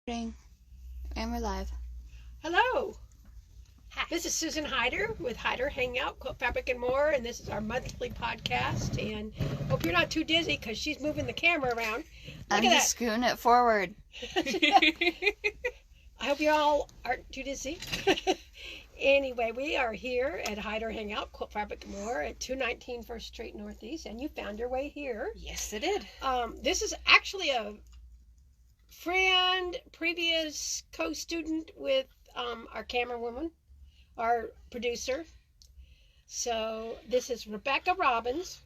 And we're live. Hello. Hi. This is Susan Hyder with Hyderhangout, Quilt Fabric and More, and this is our monthly podcast. And hope you're not too dizzy because she's moving the camera around. I'm just screwing it forward. I hope you all aren't too dizzy. Anyway, we are here at Hyderhangout, Quilt Fabric and More at 219 First Street Northeast, and you found your way here. Yes, I did. This is actually a friend, previous co-student with our camerawoman, our producer. So this is Rebecca Robbins.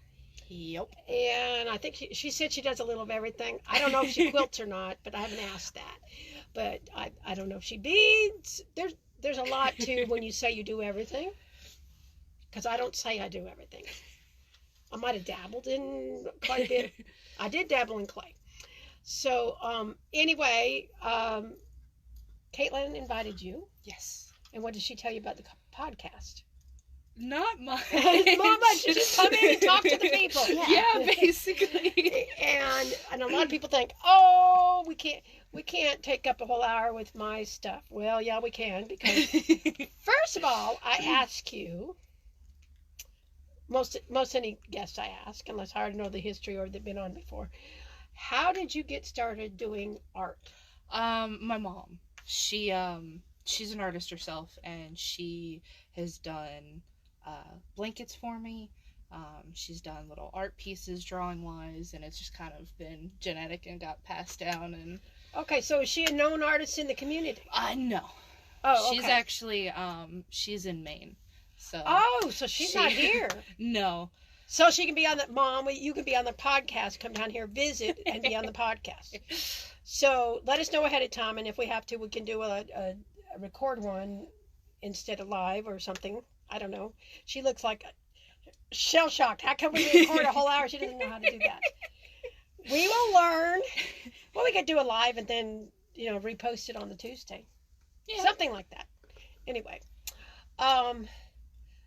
Yep. And I think she said she does a little of everything. I don't know if she quilts or not, but I haven't asked that. But I don't know if she beads. There's a lot to when you say you do everything. Because I don't say I do everything. I might have dabbled in quite a bit. I did dabble in clay. So, anyway, Caitlin invited you. Yes. And what did she tell you about the podcast? Not much. Not much. You just come in and talk to the people. Yeah, basically. And a lot of people think, oh, we can't take up a whole hour with my stuff. Well, yeah, we can, because first of all, I ask you, most any guest I ask, unless I already know the history or they've been on before, how did you get started doing art? My mom. She's an artist herself, and she has done blankets for me. She's done little art pieces drawing wise, and it's just kind of been genetic and got passed down. And okay, so is she a known artist in the community? No. Oh, okay. She's actually she's in Maine. So so she's not here. No. So she can be on the mom. You can be on the podcast. Come down here, visit, and be on the podcast. So let us know ahead of time, and if we have to, we can do a record one instead of live or something. I don't know. She looks like shell shocked. How come we record a whole hour? She doesn't know how to do that. We will learn. Well, we could do a live and then repost it on the Tuesday. Yeah. Something like that. Anyway,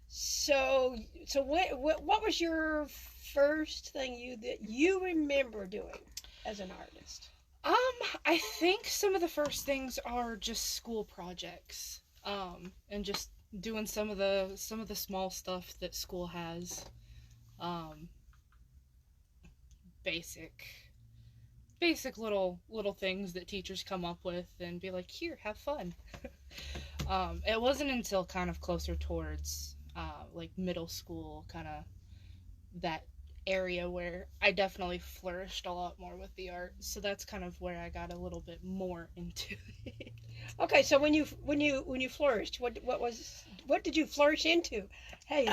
So what was your first thing that you remember doing as an artist? I think some of the first things are just school projects, and just doing some of the small stuff that school has, basic little things that teachers come up with and be like, here, have fun. It wasn't until kind of closer towards like middle school, kind of that area where I definitely flourished a lot more with the art. So that's kind of where I got a little bit more into it. Okay, so when you flourished, what did you flourish into? Hey,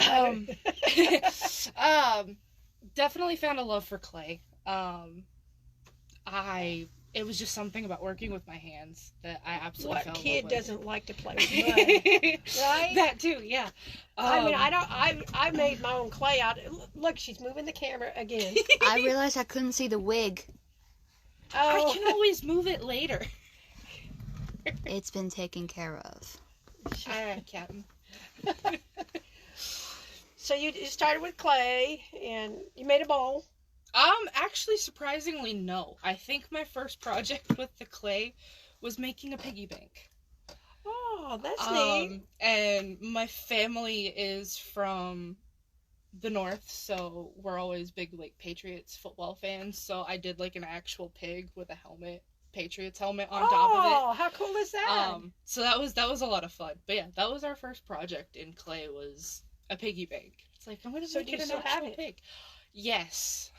definitely found a love for clay. It was just something about working with my hands that I absolutely fell in love with. What kid doesn't like to play with mud? Right? That too, yeah. I mean, I made my own clay out. Look, she's moving the camera again. I realized I couldn't see the wig. Oh. I can always move it later. It's been taken care of. Alright, Captain. So you started with clay, and you made a bowl. Actually, surprisingly, no. I think my first project with the clay was making a piggy bank. Oh, that's neat. And my family is from the north, so we're always big, like, Patriots football fans, so I did, like, an actual pig with a helmet, Patriots helmet on top of it. Oh, how cool is that? So that was a lot of fun. But yeah, that was our first project in clay, was a piggy bank. It's like, I'm gonna make it an actual pig. Yes.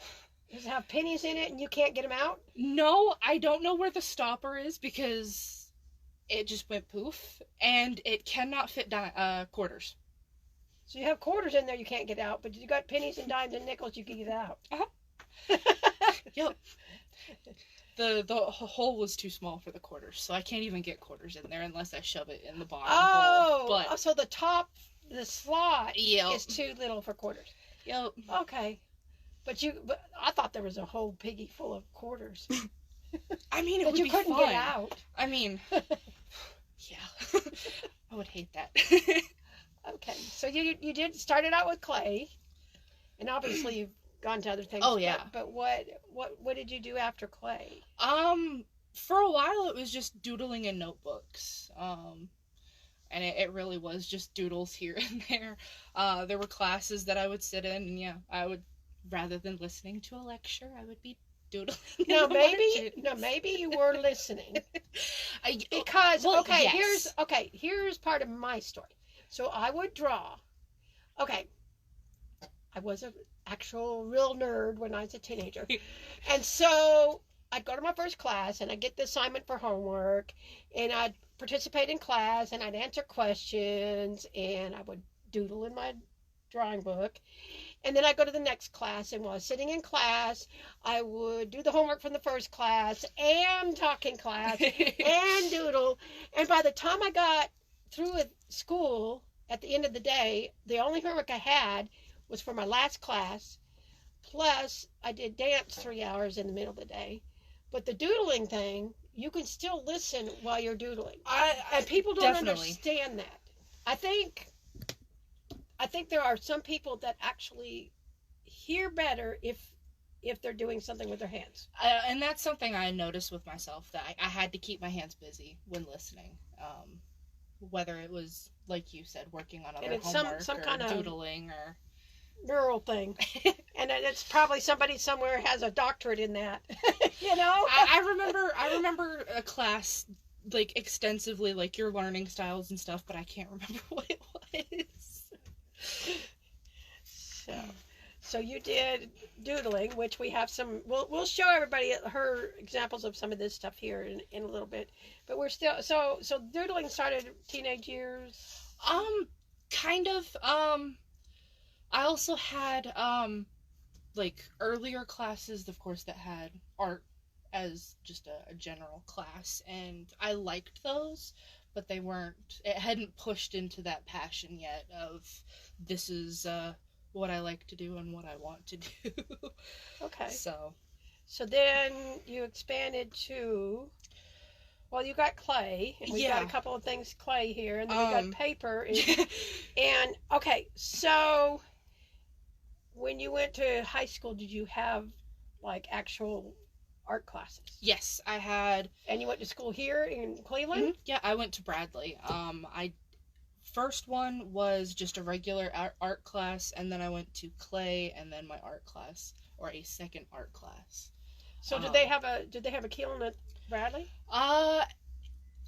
Does it have pennies in it and you can't get them out? No, I don't know where the stopper is because it just went poof, and it cannot fit quarters. So you have quarters in there you can't get out, but you got pennies and dimes and nickels you can get out. Uh-huh. Yep. The hole was too small for the quarters, so I can't even get quarters in there unless I shove it in the bottom hole. But so the top, the slot yep. is too little for quarters. Yep. Okay. But I thought there was a whole piggy full of quarters. I mean, it that would you be couldn't fun. get out. I mean, yeah, I would hate that. Okay, so you did started out with clay, and obviously you've gone to other things. Oh yeah. But what did you do after clay? For a while, it was just doodling in notebooks. And it really was just doodles here and there. There were classes that I would sit in, and yeah, I would, rather than listening to a lecture, I would be doodling. Now maybe you were listening. Because well, okay, yes. here's part of my story. So I would draw. Okay, I was an actual real nerd when I was a teenager, and so I'd go to my first class and I'd get the assignment for homework, and I'd participate in class and I'd answer questions and I would doodle in my drawing book. And then I'd go to the next class, and while I was sitting in class, I would do the homework from the first class and talk in class and doodle. And by the time I got through with school at the end of the day, the only homework I had was for my last class. Plus, I did dance 3 hours in the middle of the day. But the doodling thing, you can still listen while you're doodling. And people don't understand that. I think there are some people that actually hear better if they're doing something with their hands. And that's something I noticed with myself, that I had to keep my hands busy when listening. Whether it was, like you said, working on other homework some or kind doodling or neural thing. And it's probably somebody somewhere has a doctorate in that. You know? I remember a class, like, extensively, like, your learning styles and stuff, but I can't remember what it was. So you did doodling, which we have some. We'll show everybody her examples of some of this stuff here in a little bit. But we're still so doodling started teenage years. Kind of. I also had like earlier classes, of course, that had art as just a general class, and I liked those, but they weren't. It hadn't pushed into that passion yet of this is what I like to do and what I want to do. Okay. So then you expanded to. Well, you got clay, and we got a couple of things clay here, and then we got paper, and okay, so. When you went to high school, did you have like actual art classes? Yes, I had. And you went to school here in Cleveland? Mm-hmm. Yeah, I went to Bradley. I first one was just a regular art class, and then I went to clay, and then my art class, or a second art class. So did they have a kiln at Bradley?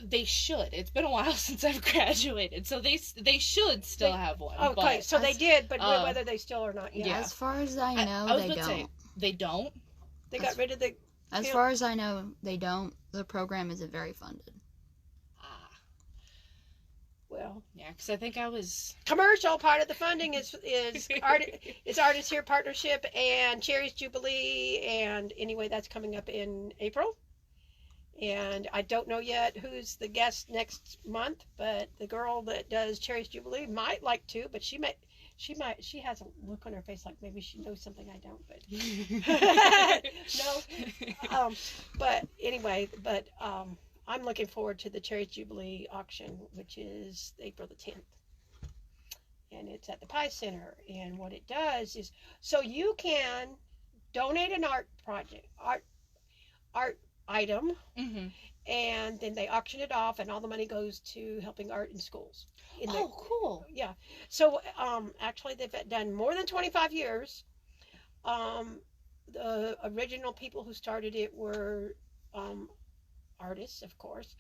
They should. It's been a while since I've graduated, so they should still have one. Okay, so they did, but whether they still or not, yeah. As far as I know, they don't. Say, they don't. They got rid of the. As far as I know, they don't. The program isn't very funded. Well, yeah, because I think I was commercial. Part of the funding is Artists Here Partnership and Cherry's Jubilee, and anyway, that's coming up in April. And I don't know yet who's the guest next month, but the girl that does Cherry's Jubilee might like to, but she has a look on her face like maybe she knows something I don't, but no. But anyway, I'm looking forward to the Cherry's Jubilee auction, which is April the 10th. And it's at the Pie Center. And what it does is, so you can donate an art item, mm-hmm. and then they auction it off, and all the money goes to helping art in schools. Cool. Yeah. So actually they've done more than 25 years. The original people who started it were artists, of course,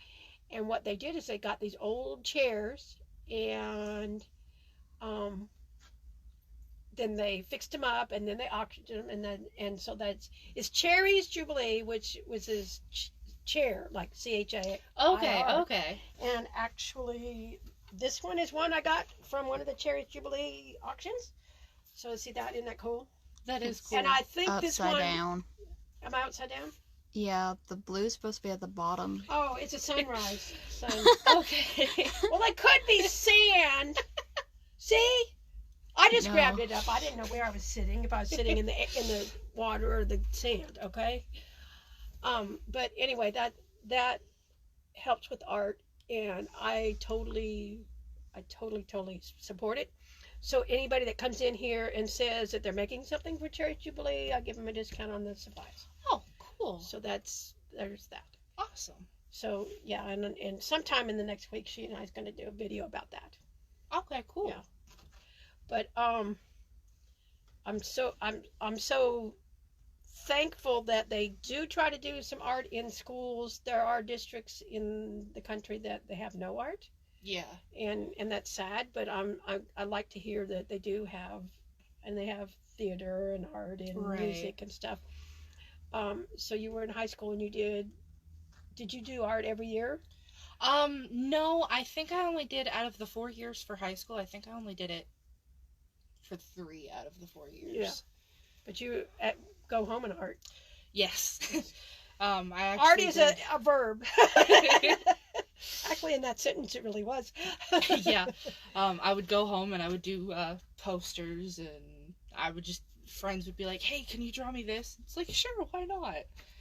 and what they did is they got these old chairs, and then they fixed them up, and then they auctioned them, and so it's Cherry's Jubilee, which was his chair, like CHA. Okay. And actually, this one is one I got from one of the Cherry's Jubilee auctions. So see that? Isn't that cool? That is cool. And I think this one. Upside down. Am I upside down? Yeah, the blue's supposed to be at the bottom. Oh, it's a sunrise. Okay. Well, it could be sand. See? I just grabbed it up. I didn't know where I was sitting. If I was sitting in the water or the sand, okay? But anyway, that helps with art, and I totally support it. So anybody that comes in here and says that they're making something for Cherry Jubilee, I give them a discount on the supplies. Oh, cool. So there's that. Awesome. So yeah, and sometime in the next week, she and I is going to do a video about that. Okay, cool. Yeah. But I'm so thankful that they do try to do some art in schools. There are districts in the country that they have no art. Yeah. And that's sad, but I like to hear that they do have, and they have theater and art and music and stuff. So you were in high school and you did you do art every year? No, I think I only did, out of the 4 years for high school, I think I only did it for 3 out of the 4 years. Yeah. But you go home and art. Yes. I actually art is did. a verb. Actually, in that sentence, it really was. Yeah. I would go home and I would do posters, and I would just, friends would be like, hey, can you draw me this? It's like, sure, why not?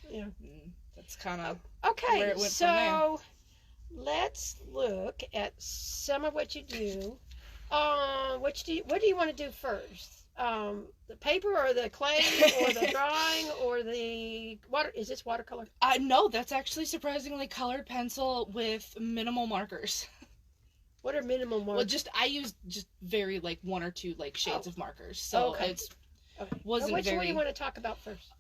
Yeah. And that's kind of okay, where it went so from there. Let's look at some of what you do. What do you want to do first? The paper or the clay or the drawing or the water? Is this watercolor? No, that's actually surprisingly colored pencil with minimal markers. What are minimal markers? Well, I use just very, like, 1 or 2, like, shades of markers. So it's wasn't which very. one do you want to talk about first?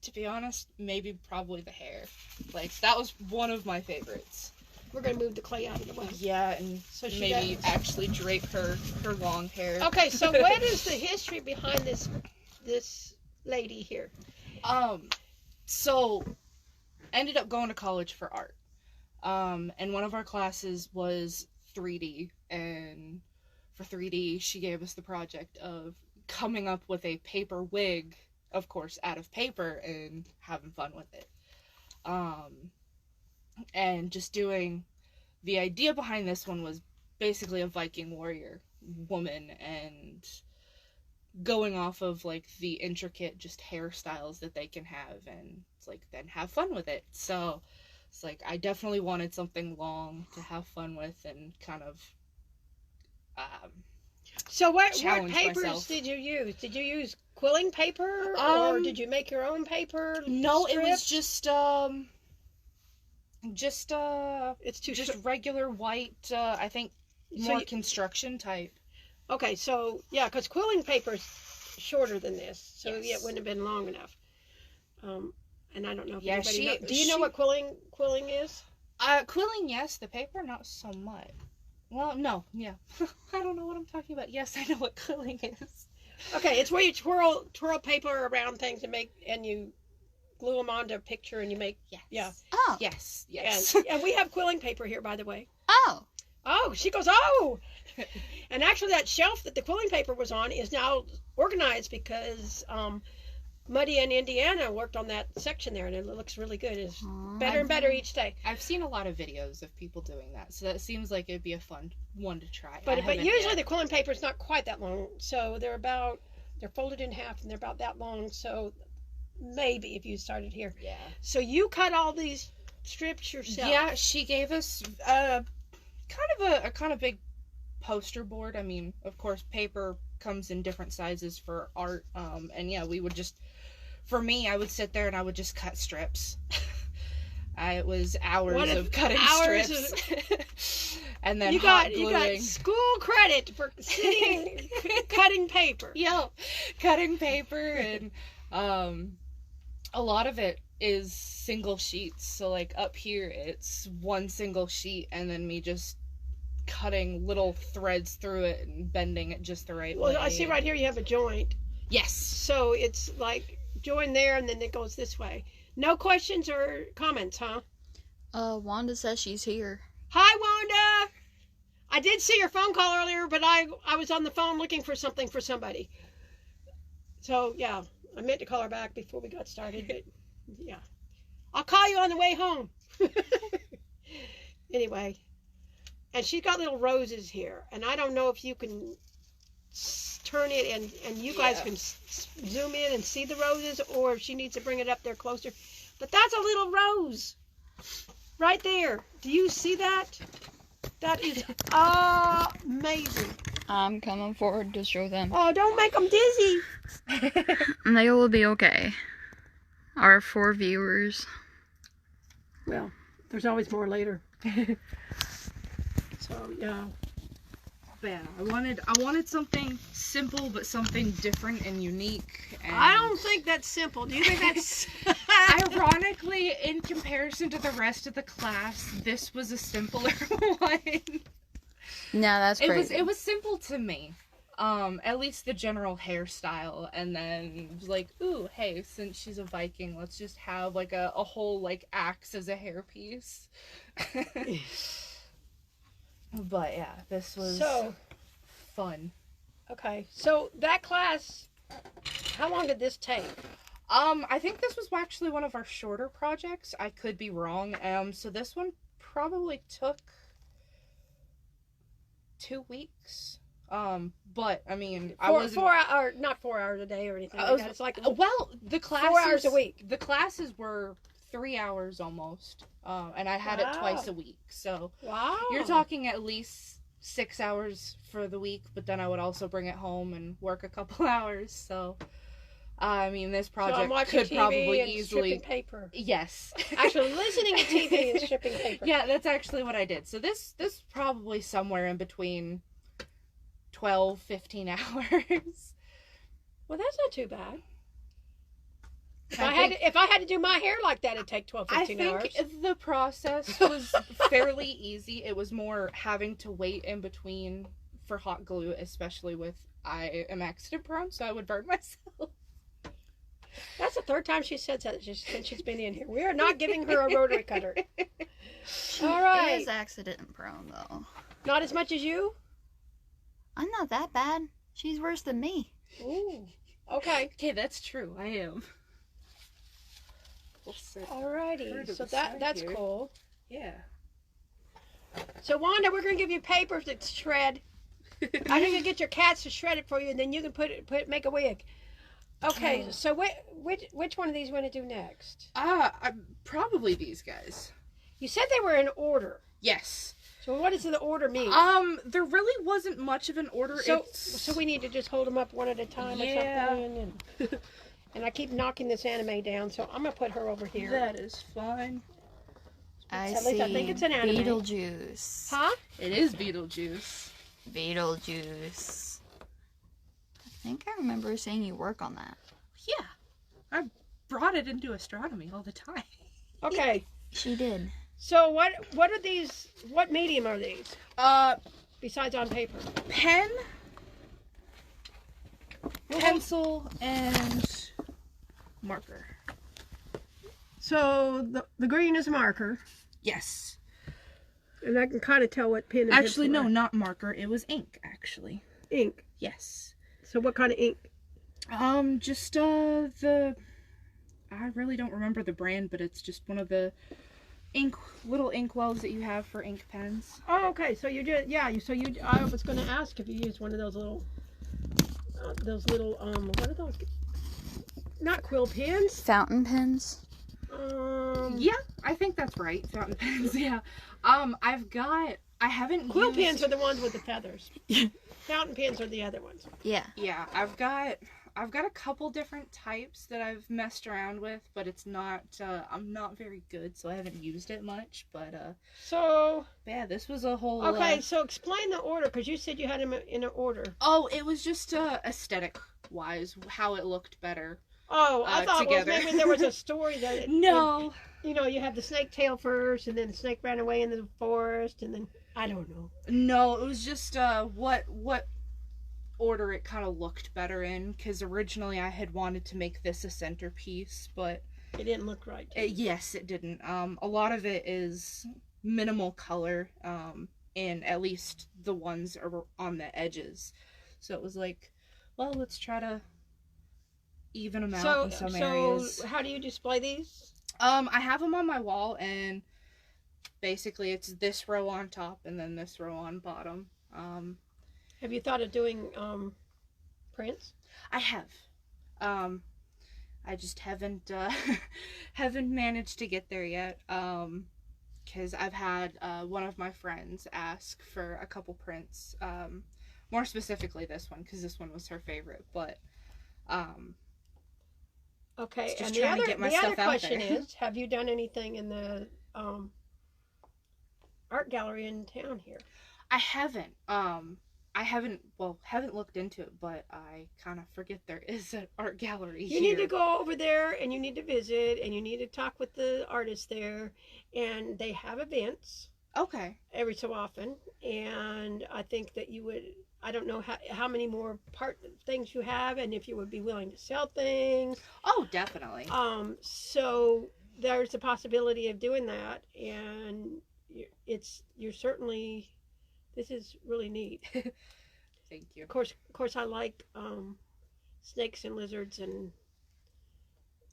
To be honest, maybe probably the hair. Like, that was one of my favorites. We're going to move the clay out of the way. Yeah, and so maybe actually drape her long hair. Okay, so what is the history behind this lady here? So ended up going to college for art. And one of our classes was 3D, and for 3D, she gave us the project of coming up with a paper wig, of course, out of paper, and having fun with it. And just doing, the idea behind this one was basically a Viking warrior woman, and going off of, like, the intricate just hairstyles that they can have, and it's like, then have fun with it. So it's like, I definitely wanted something long to have fun with and kind of so what papers myself. Did you use? Did you use quilling paper, or did you make your own paper? No, strips? it was just regular white, I think more construction type. Okay, so yeah, because quilling paper is shorter than this, so yes. Yeah, it wouldn't have been long enough. And I don't know if Yeah, anybody knows. Do you know what quilling is? Quilling, yes. The paper, not so much. Well, no, yeah. I don't know what I'm talking about. Yes, I know what quilling is. Okay, it's where you twirl paper around things and you glue them onto a picture and you make. Yes. Yeah. Oh. Yes. And we have quilling paper here, by the way. Oh. Oh, she goes, oh! And actually that shelf that the quilling paper was on is now organized because Muddy and Indiana worked on that section there, and it looks really good. It's better and better each day. I've seen a lot of videos of people doing that, so that seems like it'd be a fun one to try. But usually the quilling paper is not quite that long, so they're folded in half and they're about that long, so maybe if you started here. Yeah. So you cut all these strips yourself? Yeah, she gave us a kind of big poster board. I mean, of course, paper comes in different sizes for art, and yeah, we would just, for me, I would sit there and I would just cut strips. It was hours of cutting strips. And then you got school credit for sitting cutting paper. Yeah, cutting paper, and a lot of it is single sheets. So like up here, it's one single sheet, and then me just cutting little threads through it and bending it just the right way. Well, I see right here you have a joint. Yes. So it's like join there and then it goes this way. No questions or comments, huh? Wanda says she's here. Hi, Wanda! I did see your phone call earlier, but I was on the phone looking for something for somebody. So, yeah, I meant to call her back before we got started, but yeah. I'll call you on the way home. Anyway. And she's got little roses here, and I don't know if you can turn it and you guys can zoom in and see the roses, or if she needs to bring it up there closer. But that's a little rose right there. Do you see that? That is amazing. I'm coming forward to show them. Oh, don't make them dizzy. They will be okay. Our 4 viewers. Well, there's always more later. So, yeah. But yeah, I wanted something simple, but something different and unique. And I don't think that's simple. Do you think that's... ironically, in comparison to the rest of the class, this was a simpler one. No, that's great. It was simple to me. At least the general hairstyle, and then it was like, ooh, hey, since she's a Viking, let's just have like a whole like axe as a hairpiece. But yeah, this was fun. Okay, so that class, how long did this take? I think this was actually one of our shorter projects. I could be wrong. So this one probably took 2 weeks. But I mean, I wasn't 4 hours, not 4 hours a day or anything like that. It's like the classes 4 hours a week. The classes were 3 hours almost, and I had it twice a week. So wow, you're talking at least 6 hours for the week. But then I would also bring it home and work a couple hours. So I mean, this project could TV probably and easily paper. Yes, actually listening to TV and stripping paper. Yeah, that's actually what I did. So this probably somewhere in between 12-15 hours. Well, that's not too bad. If I had to do my hair like that, it'd take 12-15 hours. I think the process was fairly easy. It was more having to wait in between for hot glue, especially with I am accident prone, so I would burn myself. That's the third time she said that since she's been in here. We are not giving her a rotary cutter. All right. She is accident prone though. Not as much as you? I'm not that bad. She's worse than me. Ooh. Okay. Okay, that's true. I am. Alrighty. So that's here. cool. Yeah. So Wanda, we're gonna give you papers to shred. I'm gonna get your cats to shred it for you, and then you can make a wig. Okay. So which one of these you want to do next? Probably these guys. You said they were in order. Yes. So what does the order mean? There really wasn't much of an order. So we need to just hold them up one at a time or something. And I keep knocking this anime down, so I'm gonna put her over here. That is fine. At least I think it's an anime. Beetlejuice. Huh? It is Beetlejuice. Beetlejuice. I think I remember seeing you work on that. Yeah. I brought it into astronomy all the time. Okay. She did. So what are these? What medium are these? Besides on paper. Pen, pencil, and marker. So the green is marker. Yes. And I can kind of tell what pen and Actually, pencil no, are. not marker. It was ink, actually. Ink. Yes. So what kind of ink? Just I really don't remember the brand, but it's just one of the little ink wells that you have for ink pens. Oh, okay. So you did, yeah. I was going to ask if you used one of those little, what are those? Not quill pens. Fountain pens. Yeah, I think that's right. Fountain pens. Yeah. I haven't Quill used... pens are the ones with the feathers. Fountain pens are the other ones. Yeah. Yeah, I've got a couple different types that I've messed around with, but it's not, I'm not very good, so I haven't used it much, but, So... yeah, this was a whole, Okay, so explain the order, because you said you had them in an order. Oh, it was just, aesthetic-wise, how it looked better. Oh, I thought together. maybe there was a story that... No. You had the snake tail first, and then the snake ran away into the forest, and then... I don't know. No, it was just, what order it kind of looked better in, because originally I had wanted to make this a centerpiece, but it didn't look right. Yes, it didn't. A lot of it is minimal color, and at least the ones are on the edges, so it was like, well, let's try to even them out in some areas. So how do you display these? I have them on my wall, and basically it's this row on top and then this row on bottom. Have you thought of doing prints? I have. I just haven't managed to get there yet. Because I've had one of my friends ask for a couple prints. More specifically this one, because this one was her favorite. But okay. just And trying to get myself the other out question there. is, have you done anything in the art gallery in town here. I haven't. Haven't looked into it, but I kind of forget there is an art gallery You here. need to go over there and you need to visit and you need to talk with the artists there. And they have events. Okay. Every so often. And I think that you would, I don't know how many more things you have and if you would be willing to sell things. Oh, definitely. So there's a possibility of doing that. And you're certainly, this is really neat. Thank you. Of course, I like snakes and lizards and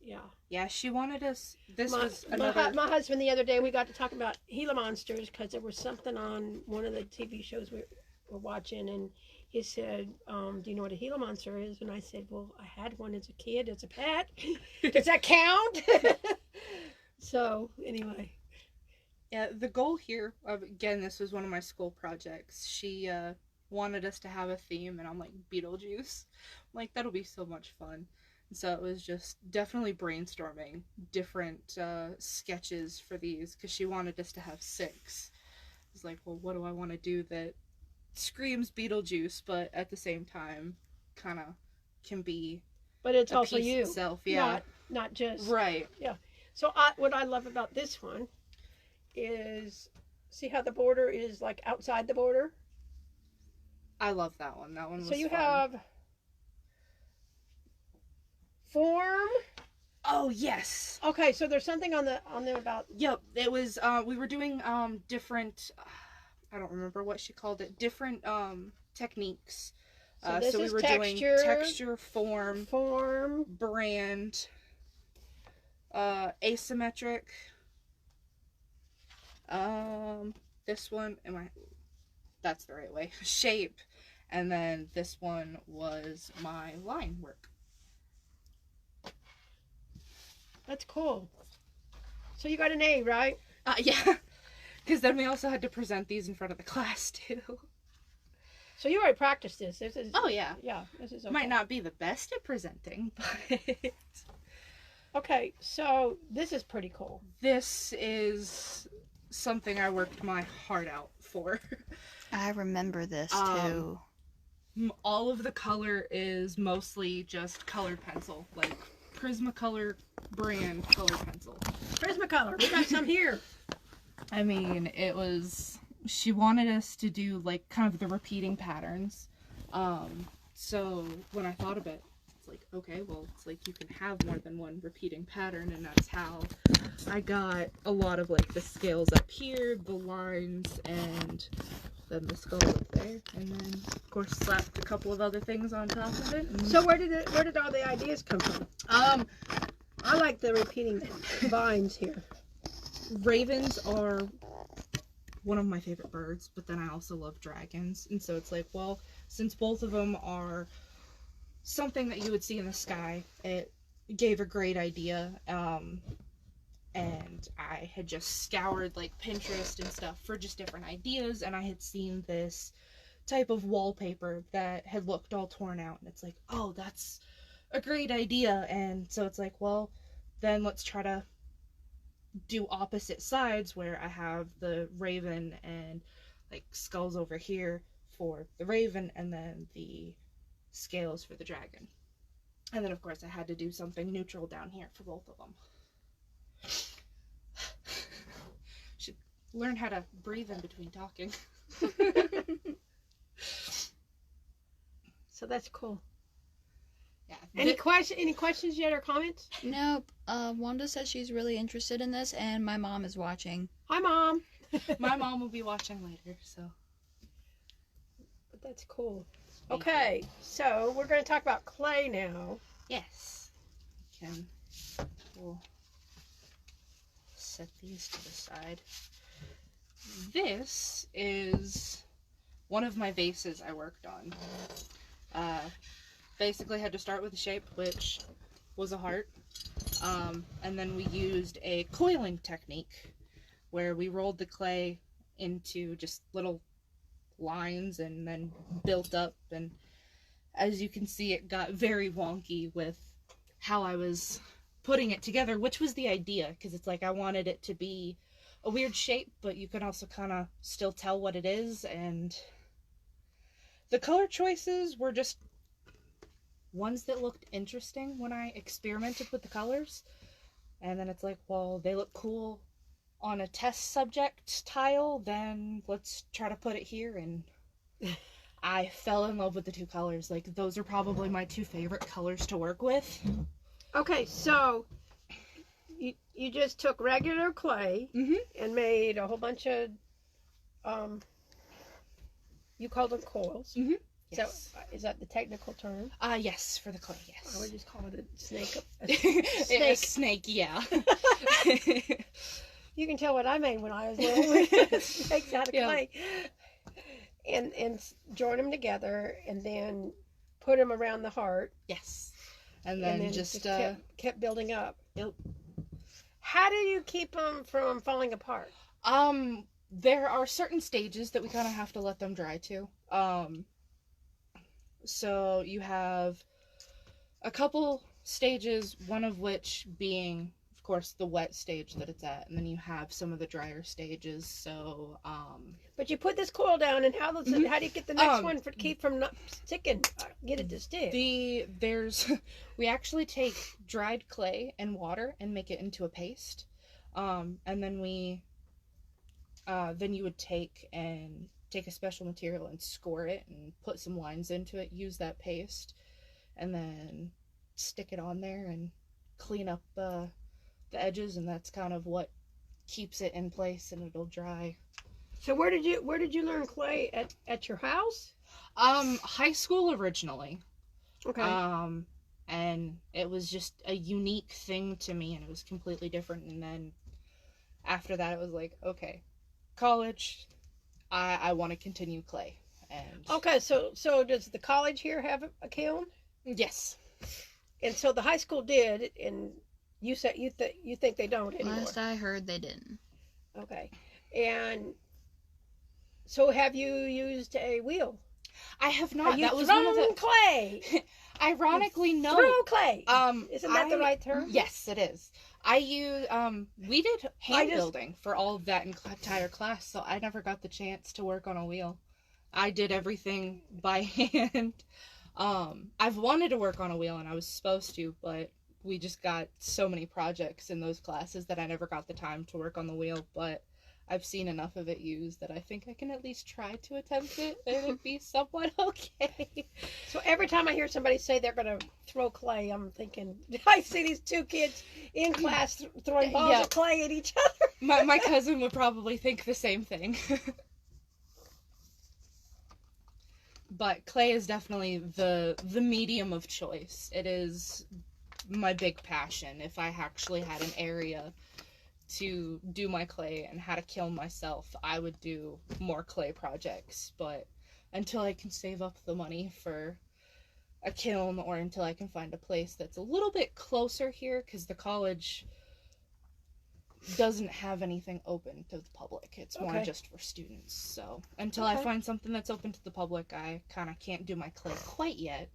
yeah. Yeah, she wanted us. My husband the other day we got to talk about Gila monsters because there was something on one of the TV shows we were watching and he said, "Do you know what a Gila monster is?" And I said, "Well, I had one as a kid, as a pet. Does that count?" So anyway. Yeah, the goal here, again, this was one of my school projects. She wanted us to have a theme, and I'm like, Beetlejuice. I'm like, that'll be so much fun. And so it was just definitely brainstorming different sketches for these, because she wanted us to have 6. I was like, well, what do I want to do that screams Beetlejuice, but at the same time kind of can be but it's a also piece you. Itself. Yeah. Not just... Right. Yeah. So what I love about this one is, see how the border is like outside the border? I love that one. That one was so you fun. have form. Oh yes. Okay, so there's something on them about. Yep, it was. We were doing different. I don't remember what she called it. Different techniques. So we were doing texture, form, brand, asymmetric. This one, that's the right way. Shape, and then this one was my line work. That's cool. So you got an A, right? Yeah. Because then we also had to present these in front of the class too. So you already practiced this. This is. Oh yeah. Yeah, this is okay. Might not be the best at presenting, but. Okay, so this is pretty cool. This is something I worked my heart out for. I remember this too. All of the color is mostly just colored pencil, like Prismacolor brand color pencil. Prismacolor, we got some here. I mean, she wanted us to do like kind of the repeating patterns. So when I thought of it, it's like, okay, well, it's like you can have more than one repeating pattern, and that's how I got a lot of like the scales up here, the lines, and then the skull up there, and then of course slapped a couple of other things on top of it. So where did all the ideas come from? I like the repeating vines here. Ravens are one of my favorite birds, but then I also love dragons, and so it's like, well, since both of them are something that you would see in the sky, it gave a great idea. And I had just scoured like Pinterest and stuff for just different ideas, and I had seen this type of wallpaper that had looked all torn out, and it's like, oh, that's a great idea. And so it's like, well, then let's try to do opposite sides, where I have the raven and like skulls over here for the raven, and then the scales for the dragon. And then of course I had to do something neutral down here for both of them. Should learn how to breathe in between talking. So that's cool. Yeah. Any questions yet or comments? Nope. Wanda says she's really interested in this, and my mom is watching. Hi, Mom. My mom will be watching later, so. But that's cool. Okay, so we're going to talk about clay now. Yes. We'll set these to the side. This is one of my vases I worked on. Basically had to start with a shape, which was a heart. And then we used a coiling technique where we rolled the clay into just little lines and then built up, and as you can see, it got very wonky with how I was putting it together, which was the idea, because it's like I wanted it to be a weird shape, but you can also kind of still tell what it is. And the color choices were just ones that looked interesting when I experimented with the colors. And then it's like, well, they look cool on a test subject tile, then let's try to put it here. And I fell in love with the two colors. Like, those are probably my two favorite colors to work with. Okay, so you just took regular clay and made a whole bunch of, you called them coils. Yes. So, is that the technical term? Yes, for the clay, yes. I would just call it a snake. A snake, yeah. You can tell what I made when I was little. Snakes out of clay. And join them together, and then put them around the heart. Yes. And then just kept building up. Yep. How do you keep them from falling apart? There are certain stages that we kind of have to let them dry to. So you have a couple stages, one of which being, of course, the wet stage that it's at, and then you have some of the drier stages. So, but you put this coil down, and how do you get the next one to keep from not sticking? Get it to stick. We actually take dried clay and water and make it into a paste, and then then you would take a special material and score it and put some lines into it, use that paste, and then stick it on there and clean up the edges, and that's kind of what keeps it in place, and it'll dry. So where did you learn clay? At your house? High school originally. Okay. And it was just a unique thing to me, and it was completely different. And then after that, it was like, okay, college, I want to continue clay. And okay, so does the college here have a kiln? Yes. And so the high school did, and you said you think they don't anymore. Last I heard, they didn't. Okay, and so have you used a wheel? I have not. That was one of the clay. Ironically, no. Throw clay. Isn't that the right term? Yes, it is. We did hand building for all of that entire class, so I never got the chance to work on a wheel. I did everything by hand. I've wanted to work on a wheel, and I was supposed to, but we just got so many projects in those classes that I never got the time to work on the wheel. But I've seen enough of it used that I think I can at least try to attempt it, and it'd be somewhat okay. So every time I hear somebody say they're going to throw clay, I'm thinking, I see these two kids in class throwing balls of clay at each other. My cousin would probably think the same thing. But clay is definitely the medium of choice. It is my big passion. If I actually had an area to do my clay and how to kiln myself, I would do more clay projects. But until I can save up the money for a kiln, or until I can find a place that's a little bit closer here, because the college doesn't have anything open to the public. It's more just for students. So until I find something that's open to the public, I kind of can't do my clay quite yet.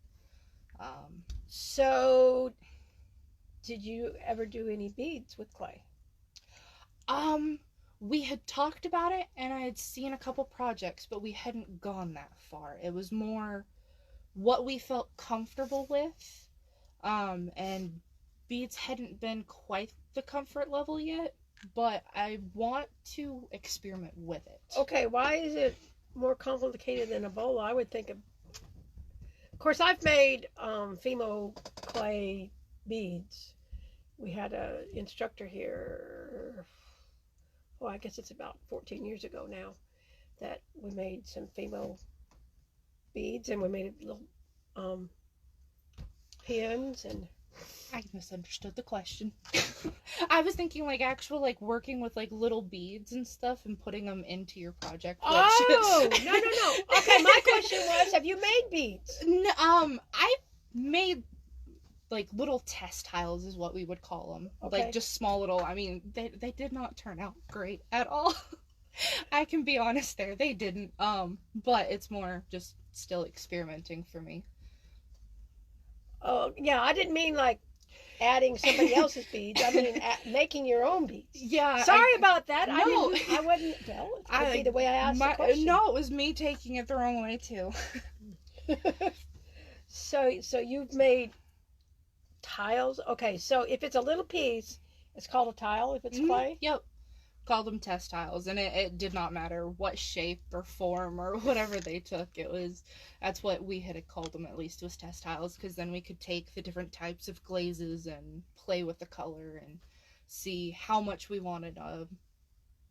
So did you ever do any beads with clay? We had talked about it, and I had seen a couple projects, but we hadn't gone that far. It was more what we felt comfortable with, and beads hadn't been quite the comfort level yet, but I want to experiment with it. Okay, why is it more complicated than a bowl? I would think of course, I've made Fimo clay beads. We had an instructor here, well, I guess it's about 14 years ago now, that we made some Fimo beads, and we made little pins. And I misunderstood the question. I was thinking like actual like working with like little beads and stuff and putting them into your project. Oh, no. Okay, my question was, have you made beads? No, I made like little test tiles is what we would call them. Okay. Like just small little, I mean, they did not turn out great at all. I can be honest there, they didn't. But it's more just still experimenting for me. Oh, yeah, I didn't mean like adding somebody else's beads. I mean, making your own beads. Yeah. Sorry about that. No. I wouldn't. Well, it could be the way I asked the question. No, it was me taking it the wrong way too. So you've made tiles. Okay, so if it's a little piece, it's called a tile. If it's clay. Yep. Called them test tiles, and it did not matter what shape or form or whatever they took. That's what we had called them, at least, was test tiles, because then we could take the different types of glazes and play with the color and see how much we wanted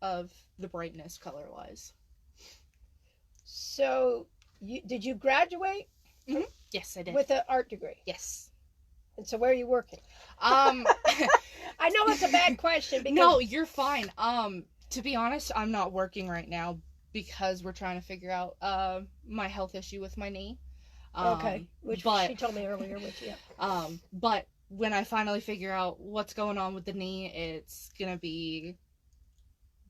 of the brightness color wise. So did you graduate? Yes, I did. With an art degree. Yes. And so where are you working? I know it's a bad question because... No, you're fine. To be honest, I'm not working right now because we're trying to figure out my health issue with my knee. Okay, she told me earlier, yeah. But when I finally figure out what's going on with the knee, it's gonna be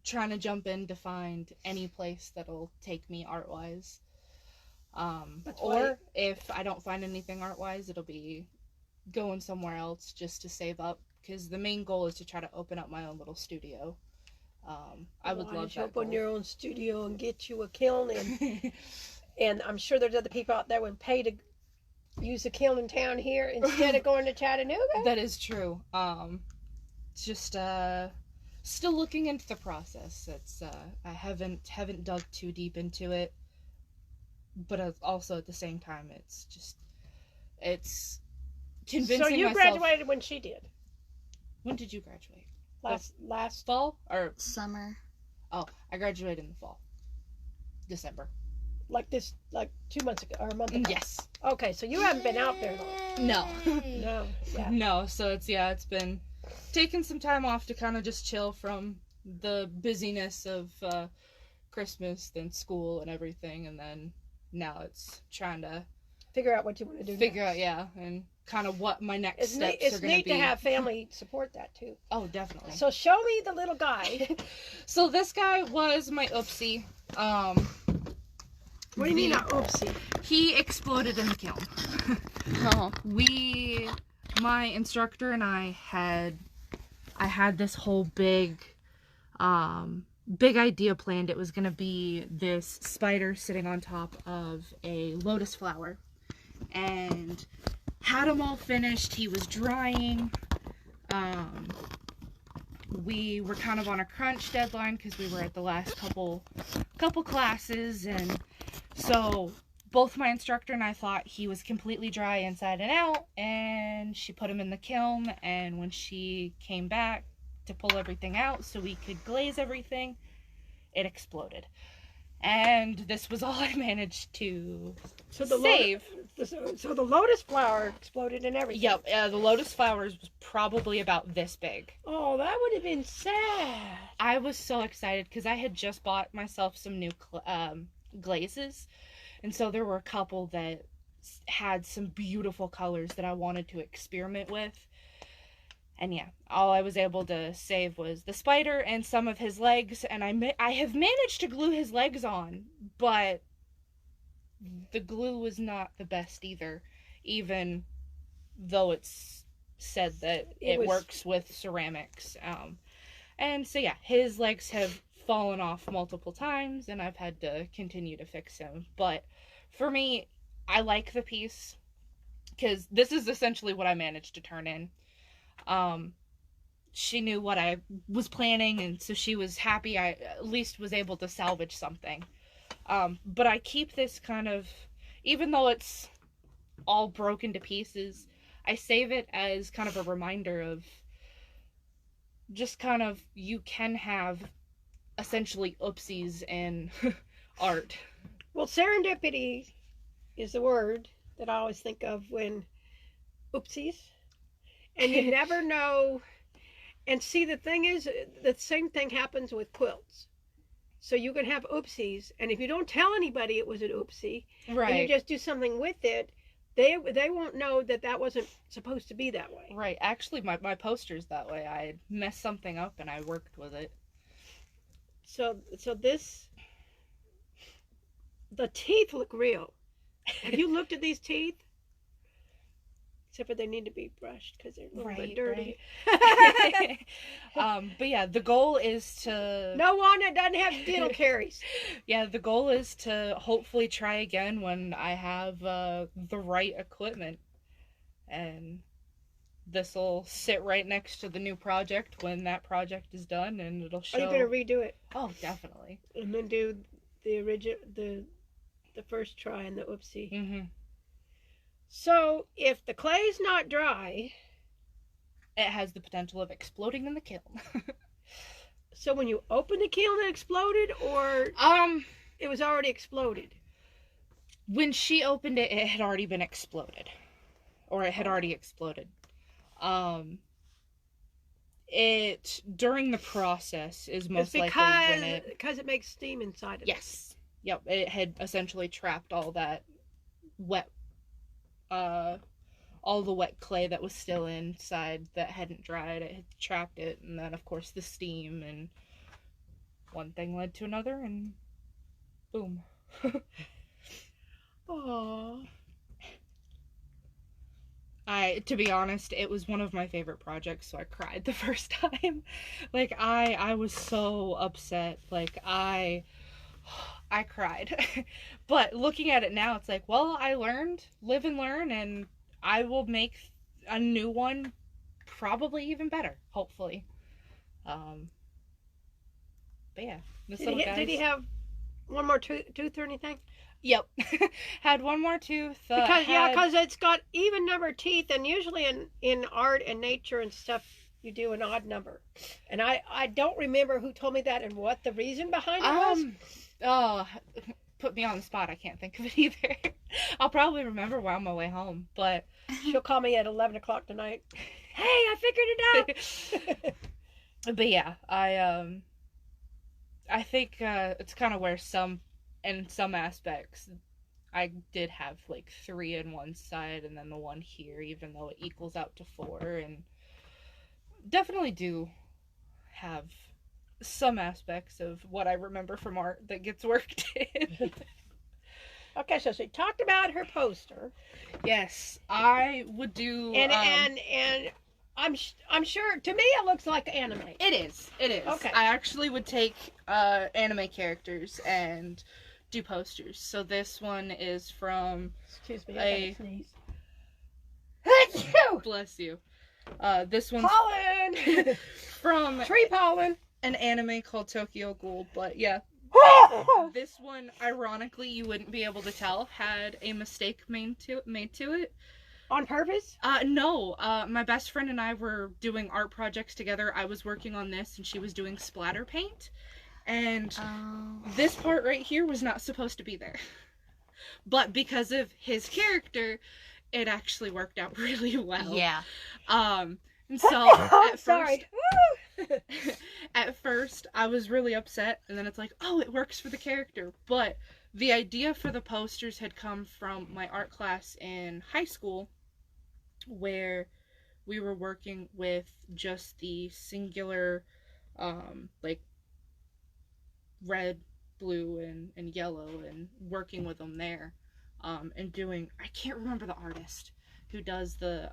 trying to jump in to find any place that'll take me art-wise. Or if I don't find anything art-wise, it'll be going somewhere else just to save up, because the main goal is to try to open up my own little studio. I would love to open your own studio and get you a kiln, and I'm sure there's other people out there would pay to use a kiln in town here instead of going to Chattanooga. That is true. Just still looking into the process. It's I haven't dug too deep into it, but also at the same time, it's convincing myself. So you graduated when she did. When did you graduate? Last fall or summer? Oh, I graduated in the fall. December. Like 2 months ago or a month ago. Yes. Okay, so you haven't been out there long. No. No. Yeah. No, so it's been taking some time off to kind of just chill from the busyness of Christmas, then school and everything, and then now it's trying to figure out what you want to do. And kind of what my next steps are going to be. It's neat to have family support that too. Oh, definitely. So show me the little guy. So this guy was my oopsie. What do you mean a oopsie? He exploded in the kiln. Oh. My instructor and I had this whole big idea planned. It was going to be this spider sitting on top of a lotus flower, and had him all finished. He was drying. We were kind of on a crunch deadline because we were at the last couple classes, and so both my instructor and I thought he was completely dry inside and out, and she put him in the kiln, and when she came back to pull everything out so we could glaze everything, it exploded. And this was all I managed to save. So the lotus flower exploded and everything. Yep, the lotus flowers was probably about this big. Oh, that would have been sad. I was so excited because I had just bought myself some new glazes. And so there were a couple that had some beautiful colors that I wanted to experiment with. And yeah, all I was able to save was the spider and some of his legs. And I have managed to glue his legs on, but the glue was not the best either, even though it's said that it works with ceramics. And so yeah, his legs have fallen off multiple times, and I've had to continue to fix him. But for me, I like the piece because this is essentially what I managed to turn in. She knew what I was planning, and so she was happy I at least was able to salvage something. But I keep this kind of, even though it's all broken to pieces, I save it as kind of a reminder of just kind of, you can have essentially oopsies in art. Well, serendipity is the word that I always think of when oopsies. And you never know. And see, the thing is, the same thing happens with quilts. So you can have oopsies, and if you don't tell anybody it was an oopsie, Right. and you just do something with it, they won't know that wasn't supposed to be that way. Right. Actually, my poster's that way. I messed something up and I worked with it. So this, the teeth look real. Have you looked at these teeth? Except for they need to be brushed because they're a little bit Right, dirty. But yeah, the goal is to... No one that doesn't have dental caries. Yeah, the goal is to hopefully try again when I have the right equipment. And this will sit right next to the new project when that project is done, and it'll show... Are you going to redo it? Oh, definitely. And then do the original, the first try and the oopsie. Mm-hmm. So, if the clay's not dry... It has the potential of exploding in the kiln. So when you open the kiln, it exploded, or it was already exploded? When she opened it, it had already been exploded. Or it had already exploded. It, during the process, is most likely when it... Because it makes steam inside of it. Yes. Yep, it had essentially trapped all that wet, all the wet clay that was still inside that hadn't dried. It had trapped it, and then, of course, the steam, and one thing led to another, and boom. Aww. To be honest, it was one of my favorite projects, so I cried the first time. Like, I was so upset. Like, I cried. But looking at it now, it's like, well, I learned, live and learn, and I will make a new one probably even better, hopefully. But yeah, Did he have one more tooth or anything? Yep. Had one more tooth. Because it's got even number teeth, and usually in art and nature and stuff, you do an odd number. And I don't remember who told me that and what the reason behind it was. Oh, put me on the spot. I can't think of it either. I'll probably remember while on my way home, but... She'll call me at 11 o'clock tonight. Hey, I figured it out! But yeah, I think it's kind of where in some aspects, I did have like 3 in one side and then the one here, even though it equals out to 4, and definitely do have some aspects of what I remember from art that gets worked in. Okay, so she talked about her poster. Yes, I would do... And I'm sure, to me it looks like anime. It is. Okay. I actually would take anime characters and do posters. So this one is from... Excuse me, I gotta sneeze. Bless you. This one's... Pollen! from... Tree pollen! An anime called Tokyo Ghoul, but yeah. This one, ironically, you wouldn't be able to tell, had a mistake made to it. On purpose? No. My best friend and I were doing art projects together. I was working on this, and she was doing splatter paint. And this part right here was not supposed to be there. But because of his character, it actually worked out really well. Yeah. And so, at Sorry. at first, I was really upset, and then it's like, oh, it works for the character. But the idea for the posters had come from my art class in high school, where we were working with just the singular, like, red, blue, and yellow, and working with them there, and doing, I can't remember the artist who does the,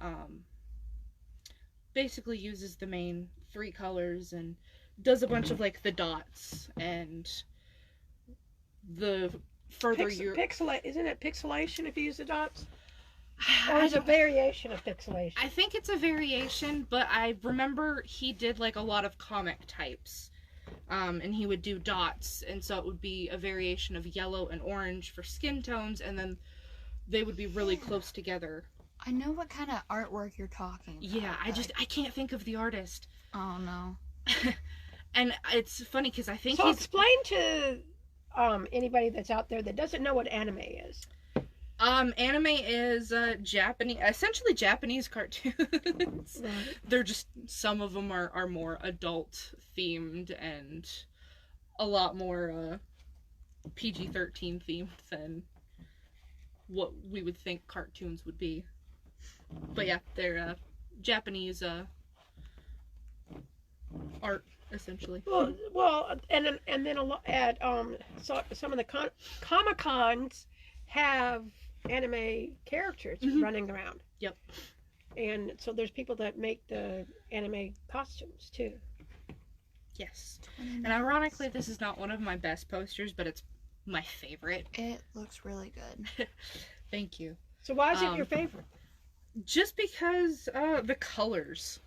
basically uses the main 3 colors and does a bunch of, like, the dots, and the further Isn't it pixelation if you use the dots? Or is it a variation of pixelation? I think it's a variation, but I remember he did, like, a lot of comic types, and he would do dots, and so it would be a variation of yellow and orange for skin tones, and then they would be really close together. I know what kind of artwork you're talking about. Yeah, I can't think of the artist. Oh, no. And it's funny, because I think So explain to anybody that's out there that doesn't know what anime is. Anime is essentially Japanese cartoons. Right. They're just, some of them are more adult themed and a lot more PG-13 themed than what we would think cartoons would be. But yeah, they're Japanese art, essentially. Well, and then a lot at so some of the Comic-Cons have anime characters running around. Yep. And so there's people that make the anime costumes too. Yes. And ironically, this is not one of my best posters, but it's my favorite. It looks really good. Thank you. So why is it your favorite? Just because the colors.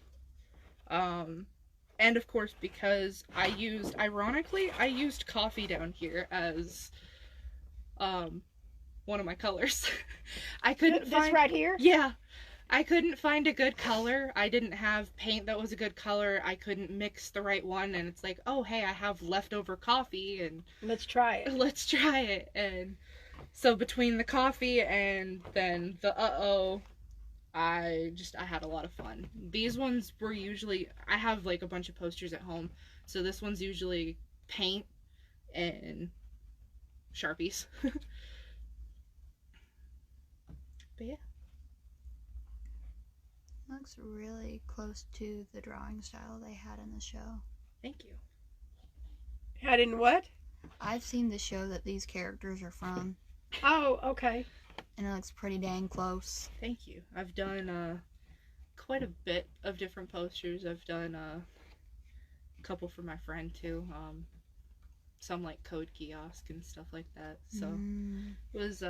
And of course because I used coffee down here as one of my colors. I couldn't find this right here? Yeah. I couldn't find a good color. I didn't have paint that was a good color. I couldn't mix the right one, and it's like, oh hey, I have leftover coffee and let's try it. Let's try it. And so between the coffee and then the I had a lot of fun. These ones were usually, I have like a bunch of posters at home, so this one's usually paint and Sharpies. But yeah. Looks really close to the drawing style they had in the show. Thank you. Had in what? I've seen the show that these characters are from. Oh, okay. And it looks pretty dang close. Thank you. I've done quite a bit of different posters. I've done a couple for my friend too. Some like Code Kiosk and stuff like that. So it was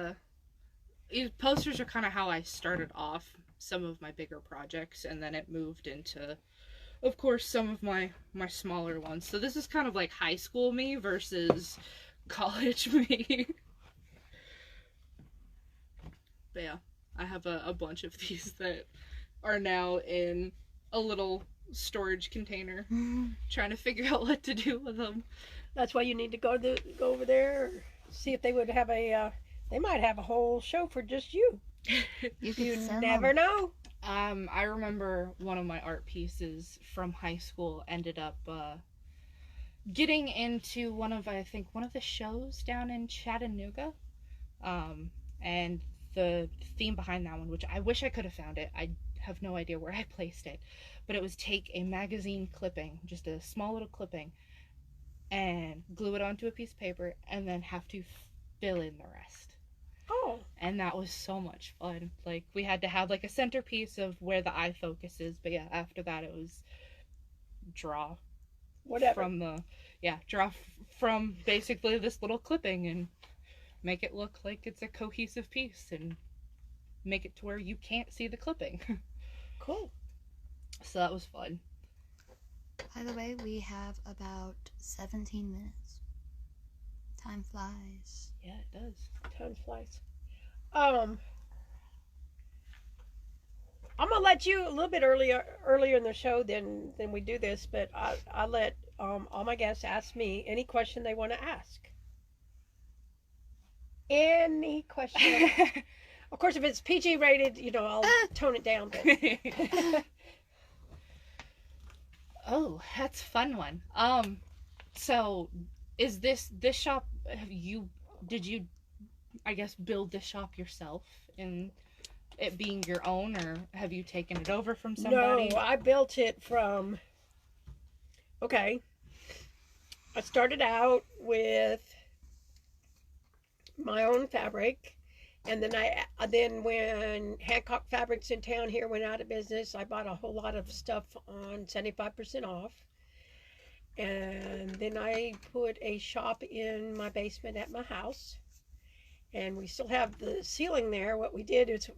posters are kind of how I started off some of my bigger projects, and then it moved into, of course, some of my smaller ones. So this is kind of like high school me versus college me. But yeah, I have a bunch of these that are now in a little storage container, trying to figure out what to do with them. That's why you need to go over there, see if they would have they might have a whole show for just you. You never know. I remember one of my art pieces from high school ended up getting into one of the shows down in Chattanooga. And the theme behind that one, which I wish I could have found it. I have no idea where I placed it. But it was take a magazine clipping, just a small little clipping, and glue it onto a piece of paper, and then have to fill in the rest. Oh. And that was so much fun. Like, we had to have like a centerpiece of where the eye focus is, but yeah, after that it was draw from basically this little clipping and make it look like it's a cohesive piece and make it to where you can't see the clipping. Cool. So that was fun. By the way, we have about 17 minutes. Time flies. Yeah, it does. Time flies. I'm gonna let you a little bit earlier in the show than we do this, but I let all my guests ask me any question they want to ask. Any question. Of course, if it's PG rated, I'll tone it down a bit. Oh, that's a fun one. So is this shop, did you I guess build the shop yourself in it being your own, or have you taken it over from somebody? No, I built it from, I started out with my own fabric, and then when Hancock Fabrics in town here went out of business, I bought a whole lot of stuff on 75% off. And then I put a shop in my basement at my house, and we still have the ceiling there. What we did is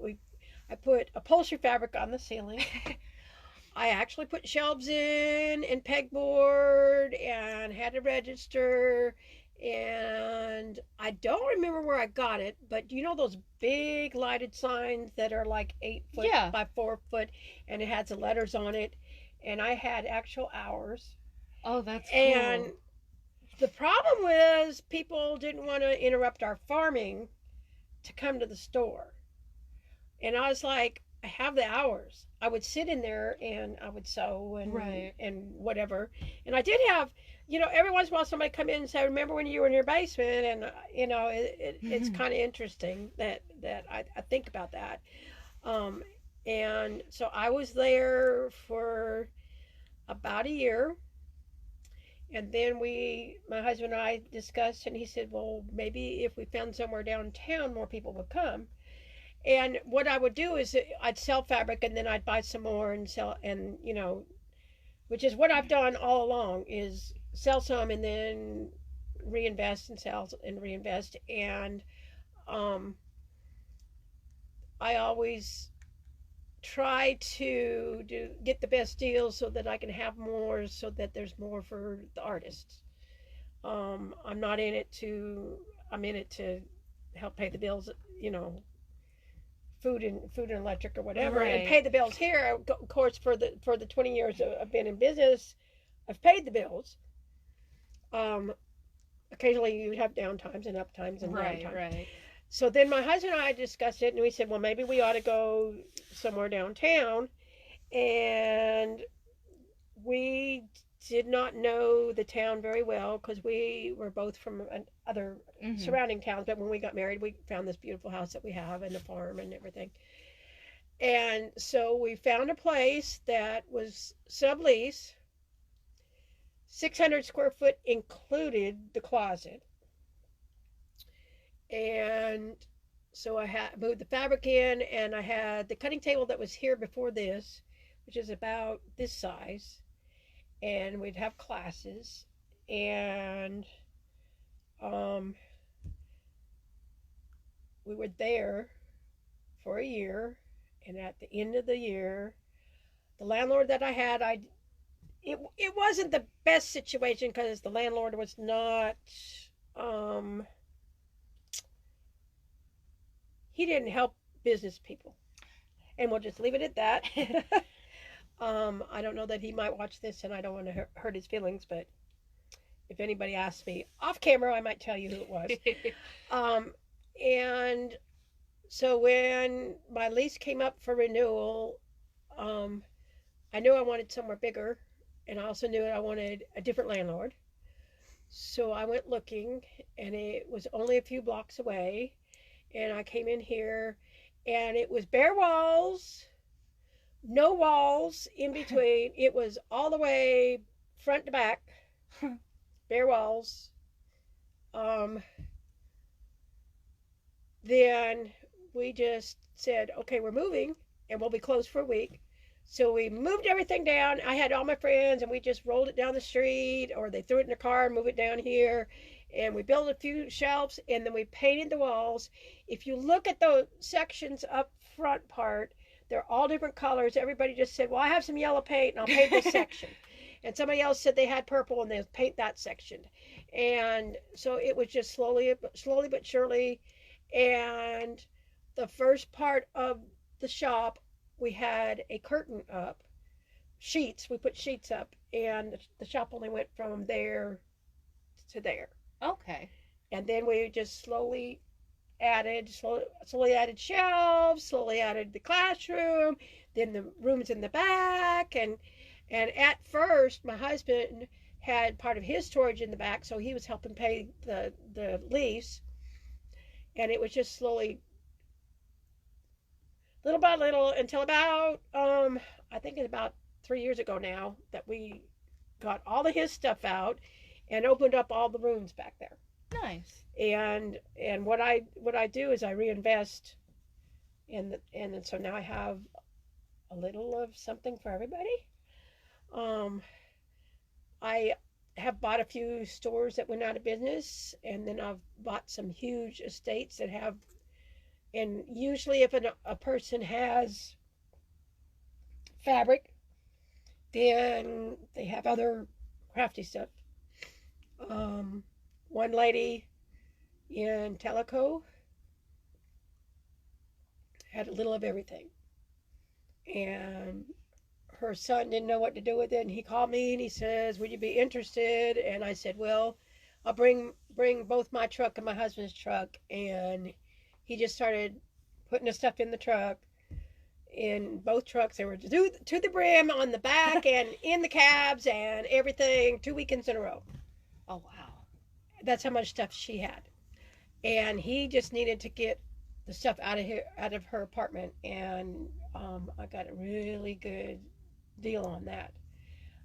I put upholstery fabric on the ceiling. I actually put shelves in and pegboard and had a register, and I don't remember where I got it, but those big lighted signs that are like 8 foot by 4 foot, and it has the letters on it, and I had actual hours. Oh, that's cool. And the problem was people didn't want to interrupt our farming to come to the store. And I was like, I have the hours. I would sit in there and I would sew and whatever. And I did have, every once in a while somebody come in and say, remember when you were in your basement? And, it's kind of interesting that I think about that. And so I was there for about a year. And then my husband and I discussed, and he said, well, maybe if we found somewhere downtown, more people would come. And what I would do is I'd sell fabric and then I'd buy some more and sell, and which is what I've done all along, is sell some and then reinvest and sell and reinvest. And I always try to get the best deals so that I can have more, so that there's more for the artists. I'm not in it to, I'm in it to help pay the bills, food and electric or whatever, Right. and pay the bills here. Of course, for the 20 years I've been in business, I've paid the bills. Occasionally you have downtimes and uptimes and Right, downtimes. right. So then my husband and I discussed it, and we said, well, maybe we ought to go somewhere downtown. And we did not know the town very well because we were both from other Mhm. surrounding towns. But when we got married, we found this beautiful house that we have and the farm and everything. And so we found a place that was sublease, 600 square foot included the closet. And so I had moved the fabric in, and I had the cutting table that was here before this, which is about this size, and we'd have classes. And we were there for a year, and at the end of the year, the landlord that I had, it wasn't the best situation because the landlord was not he didn't help business people, and we'll just leave it at that. I don't know that he might watch this, and I don't want to hurt his feelings, but if anybody asks me off camera, I might tell you who it was. And so when my lease came up for renewal, I knew I wanted somewhere bigger, and I also knew I wanted a different landlord. So I went looking, and it was only a few blocks away. And I came in here, and it was bare walls, no walls in between. It was all the way front to back, bare walls. Then we just said, okay, we're moving, and we'll be closed for a week. So we moved everything down. I had all my friends, and we just rolled it down the street, or they threw it in their car and moved it down here. And we built a few shelves, and then we painted the walls. If you look at the sections up front part, they're all different colors. Everybody just said, well, I have some yellow paint, and I'll paint this section. And somebody else said they had purple, and they'll paint that section. And so it was just slowly but surely. And the first part of the shop, we had a curtain up, sheets. We put sheets up, and the shop only went from there to there. Okay. And then we just slowly added shelves, slowly added the classroom, then the rooms in the back. And at first, my husband had part of his storage in the back, so he was helping pay the lease. And it was just slowly, little by little, until about, I think it's about 3 years ago now, that we got all of his stuff out and opened up all the rooms back there. Nice. And what I do is I reinvest and so now I have a little of something for everybody. I have bought a few stores that went out of business, and then I've bought some huge estates that have, and usually if a person has fabric, then they have other crafty stuff. One lady in Tellico had a little of everything, and her son didn't know what to do with it, and he called me and he says, would you be interested? And I said, well, I'll bring both my truck and my husband's truck. And he just started putting the stuff in the truck, in both trucks. They were to the brim on the back and in the cabs and everything, 2 weekends in a row. Oh, wow. That's how much stuff she had. And he just needed to get the stuff out of her apartment, and I got a really good deal on that.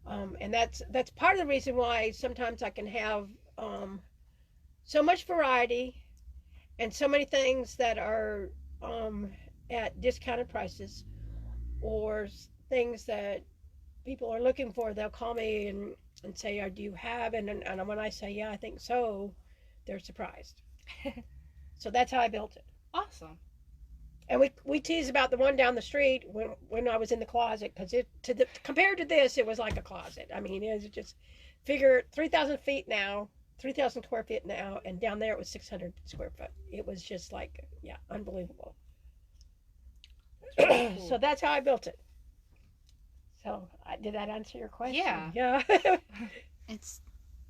And that's part of the reason why sometimes I can have so much variety and so many things that are at discounted prices or things that people are looking for, they'll call me and say, do you have? And when I say, yeah, I think so, they're surprised. So that's how I built it. Awesome. And we tease about the one down the street when I was in the closet, because compared to this, it was like a closet. I mean, it was just figure 3,000 feet now, 3,000 square feet now, and down there it was 600 square foot. It was just like, yeah, unbelievable. Cool. So that's how I built it. So did that answer your question? Yeah. Yeah. It's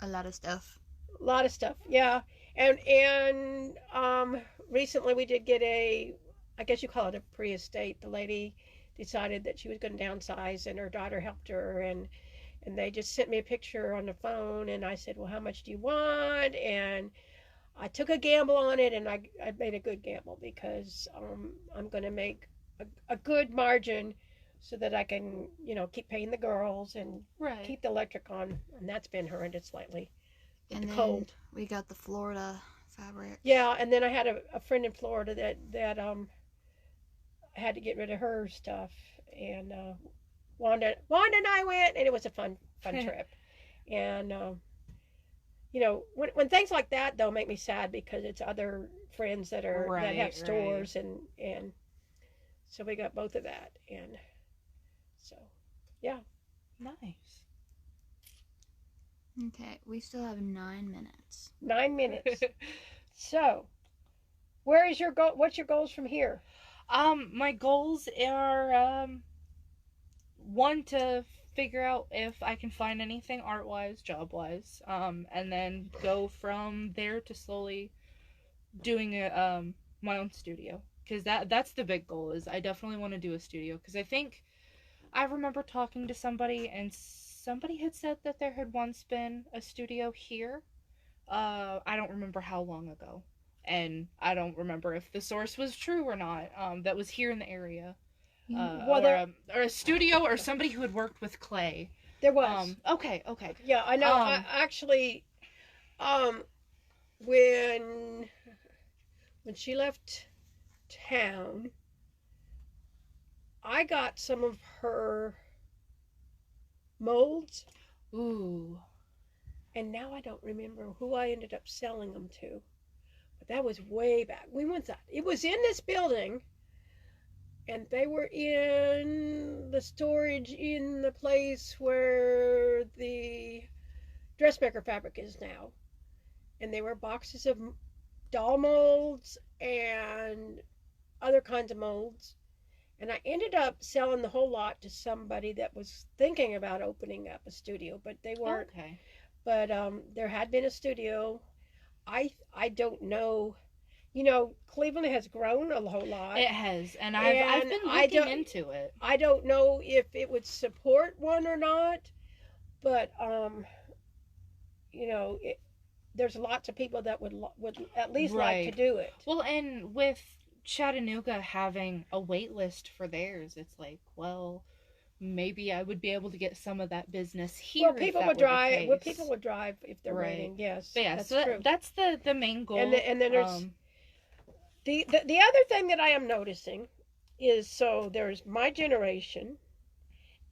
a lot of stuff. A lot of stuff. Yeah. And recently we did get I guess you call it a pre-estate. The lady decided that she was going to downsize, and her daughter helped her, and they just sent me a picture on the phone, and I said, well, how much do you want? And I took a gamble on it, and I made a good gamble, because I'm going to make a good margin so that I can, keep paying the girls and Right. keep the electric on, and that's been horrendous lately. And The then cold. we got the Florida fabric. Yeah, and then I had a friend in Florida that had to get rid of her stuff, and Wanda and I went, and it was a fun trip. And when things like that though make me sad, because it's other friends that have stores, and so we got both of that, and so yeah. Nice. Okay, we still have 9 minutes. 9 minutes. So, where is your goal? What's your goals from here? My goals are one, to figure out if I can find anything art-wise, job-wise, and then go from there to slowly doing my own studio, because that's the big goal. Is I definitely want to do a studio, because I remember talking to somebody, and somebody had said that there had once been a studio here. I don't remember how long ago. And I don't remember if the source was true or not. That was here in the area, or a studio, or somebody who had worked with clay. There was. Okay. Yeah, I know. I actually, when she left town, I got some of her molds. Ooh. And now I don't remember who I ended up selling them to. But that was way back. It was in this building, and they were in the storage in the place where the dressmaker fabric is now. And they were boxes of doll molds and other kinds of molds. And I ended up selling the whole lot to somebody that was thinking about opening up a studio, but they weren't. Okay. But there had been a studio. I don't know. Cleveland has grown a whole lot. It has, and I've been looking into it. I don't know if it would support one or not, but there's lots of people that would at least like to do it. Well, and with Chattanooga having a wait list for theirs, it's like, well, maybe I would be able to get some of that business here. Well, people would drive. Well, people would drive if they're waiting. Yes, but yeah, that's so true. That's the main goal. And then there's the other thing that I am noticing is, so there's my generation,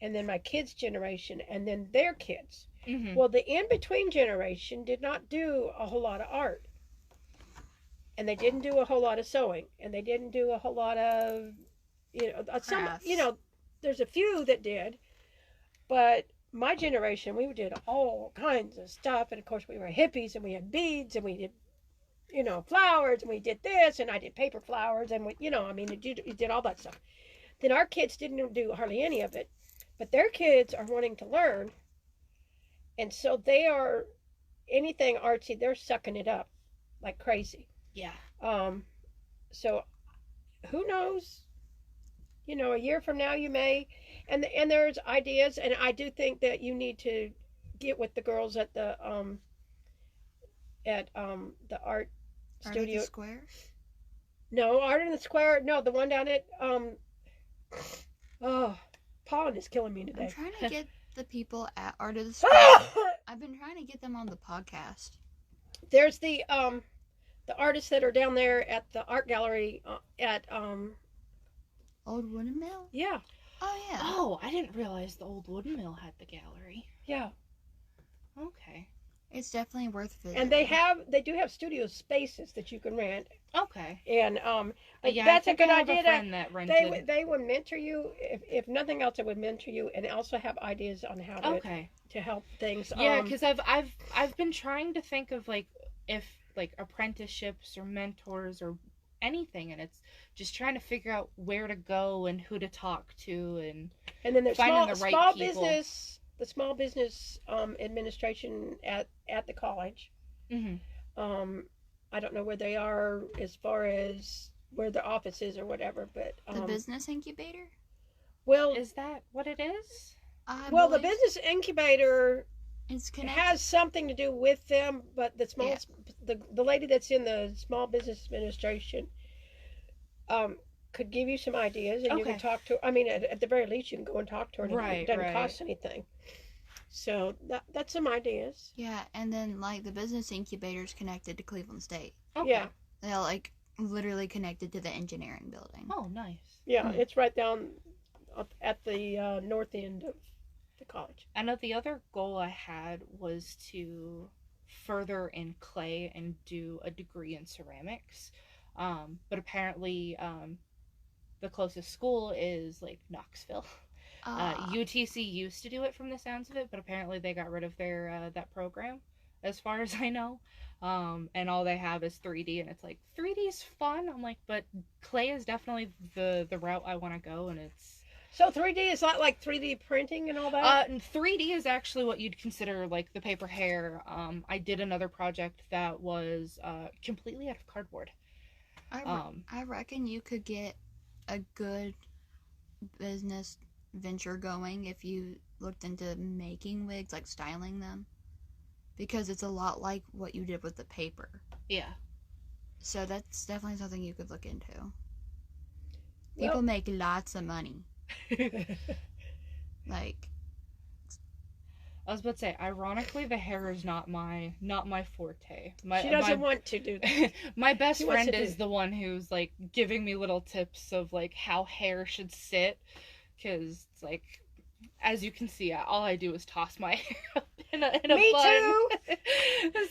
and then my kids' generation, and then their kids. Mm-hmm. Well, the in-between generation did not do a whole lot of art, and they didn't do a whole lot of sewing, and they didn't do a whole lot of some there's a few that did, but my generation, we did all kinds of stuff, and of course we were hippies, and we had beads, and we did flowers, and we did this, and I did paper flowers, and you did all that stuff. Then our kids didn't do hardly any of it, but their kids are wanting to learn, and so they are, anything artsy, they're sucking it up like crazy. Yeah. So who knows? A year from now you may, and there's ideas, and I do think that you need to get with the girls at the art studio. Art of the Square? No, Art in the Square. No, the one down at pollen is killing me today. I'm trying to get the people at Art of the Square. I've been trying to get them on the podcast. There's the artists that are down there at the art gallery at old wooden mill? Yeah. Oh yeah. Oh, I didn't realize the old wooden mill had the gallery. Yeah. Okay. It's definitely worth visiting. And they do have studio spaces that you can rent. Okay. And Yeah, that's I a think good I have idea. a friend that rented. They would mentor you if nothing else. It would mentor you and also have ideas on how to Okay. to help things. Yeah, because I've been trying to think of like if like apprenticeships or mentors or anything, and it's just trying to figure out where to go and who to talk to and then there's finding the right small people. business, the small business administration at the college. Mm-hmm. I don't know where they are as far as where their office is or whatever, but the business incubator. well, Is that what it is? the business incubator it's connected. has something to do with them, but the small the lady that's in the small business administration could give you some ideas, and you can talk to. I mean, at the very least, you can go and talk to her. And it doesn't cost anything. So that's some ideas. Yeah, and then like the business incubator is connected to Cleveland State. Okay. Yeah. They're like literally connected to the engineering building. Oh, nice. Yeah, it's right down at the north end of the college. I know the other goal I had was to further in clay and do a degree in ceramics. But apparently, the closest school is like Knoxville. UTC used to do it from the sounds of it, but apparently they got rid of their that program, as far as I know. And all they have is 3D, and it's like 3D is fun. I'm like, but clay is definitely the route I want to go, and it's. So 3D is not like 3D printing and all that? 3D is actually what you'd consider like the paper hair. I did another project that was completely out of cardboard. I reckon you could get a good business venture going if you looked into making wigs, like styling them, because it's a lot like what you did with the paper. Yeah. So that's definitely something you could look into. People make lots of money. Like, I was about to say, ironically, the hair is not my forte. She doesn't want to do that. My best friend is the one who's like giving me little tips of like how hair should sit, because it's like, as you can see, all I do is toss my hair up in a Me bun. too.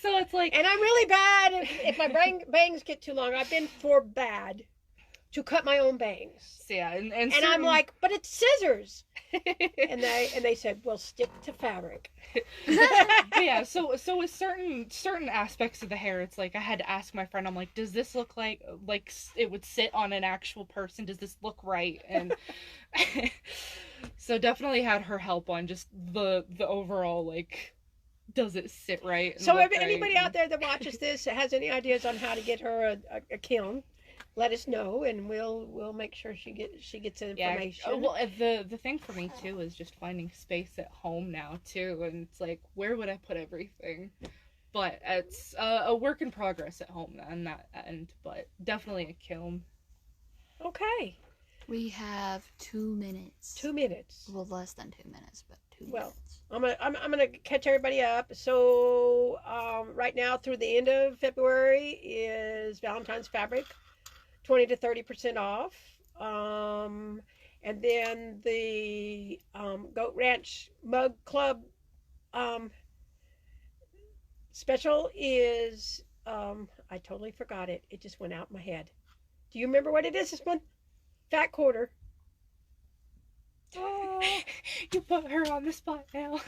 So it's like, and I'm really bad if my bangs get too long. I've been bad to cut my own bangs. Yeah, and I'm like, but it's scissors. and they said, well, stick to fabric. Yeah, so with certain aspects of the hair, it's like I had to ask my friend, I'm like, does this look like it would sit on an actual person? Does this look right? And so definitely had her help on just the overall, like, does it sit right? And so if look anybody right? out there that watches this has any ideas on how to get her a kiln, let us know, and we'll make sure she gets information. Yeah, well, the thing for me too is just finding space at home now too, and it's like, where would I put everything? But it's a work in progress at home on that end, but definitely a kiln. Okay. We have 2 minutes. 2 minutes. Well, less than 2 minutes, but 2 Well, minutes. I'm gonna catch everybody up. So right now through the end of February is Valentine's Fabric, 20 to 30% off. And then the Goat Ranch Mug Club special is I totally forgot it. It just went out in my head. Do you remember what it is this month? Fat quarter. Oh, you put her on the spot now.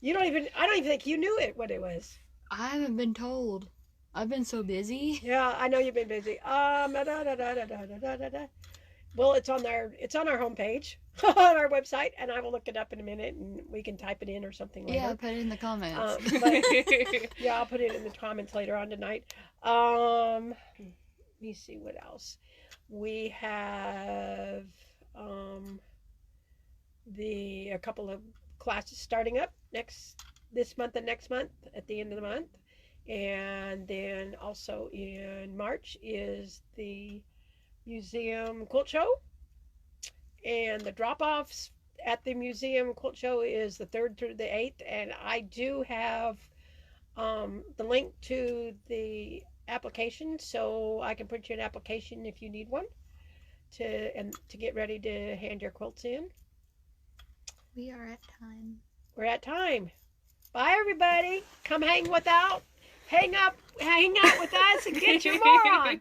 I don't even think you knew what it was. I haven't been told. I've been so busy. Yeah, I know you've been busy. Well, it's on our homepage, on our website, and I will look it up in a minute, and we can type it in or something later. Yeah, put it in the comments. Yeah, I'll put it in the comments later on tonight. Let me see what else. We have a couple of classes starting up this month and next month at the end of the month. And then also in March is the museum quilt show, and the drop-offs at the museum quilt show is the 3rd through the 8th, and I do have the link to the application, so I can put you an application if you need one. to get ready to hand your quilts in. We are at time. We're at time. Bye, everybody. Come hang out with us and get your more on.